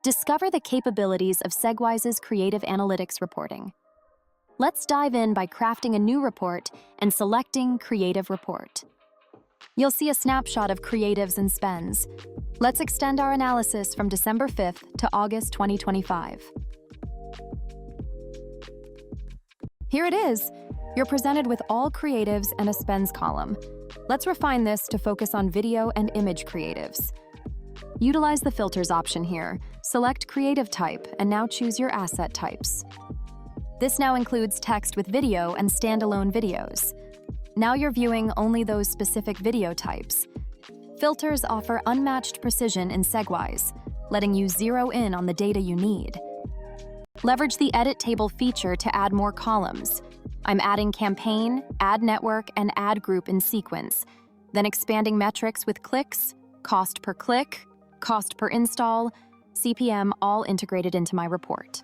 Discover the capabilities of Segwise's Creative Analytics Reporting. Let's dive in by crafting a new report and selecting Creative Report. You'll see a snapshot of creatives and spends. Let's extend our analysis from December 5th to August 2025. Here it is. You're presented with all creatives and a spends column. Let's refine this to focus on video and image creatives. Utilize the filters option here. Select creative type and now choose your asset types. This now includes text with video and standalone videos. Now you're viewing only those specific video types. Filters offer unmatched precision in Segwise, letting you zero in on the data you need. Leverage the Edit Table feature to add more columns. I'm adding campaign, ad network, and ad group in sequence, then expanding metrics with clicks, cost per click, cost per install, CPM all integrated into my report.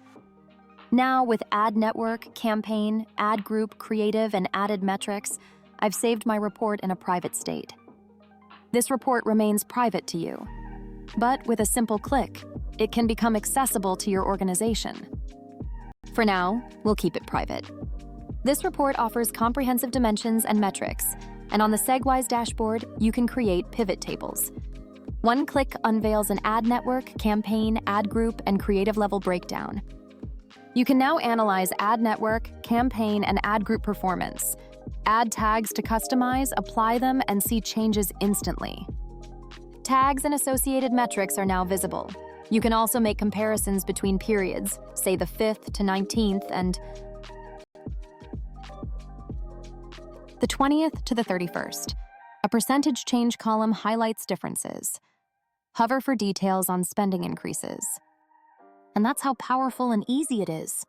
Now with ad network, campaign, ad group, creative, and added metrics, I've saved my report in a private state. This report remains private to you, but with a simple click, it can become accessible to your organization. For now, we'll keep it private. This report offers comprehensive dimensions and metrics, and on the Segwise dashboard, you can create pivot tables. One click unveils an ad network, campaign, ad group, and creative level breakdown. You can now analyze ad network, campaign, and ad group performance. Add tags to customize, apply them, and see changes instantly. Tags and associated metrics are now visible. You can also make comparisons between periods, say the 5th to 19th and the 20th to the 31st. A percentage change column highlights differences. Hover for details on spending increases. And that's how powerful and easy it is.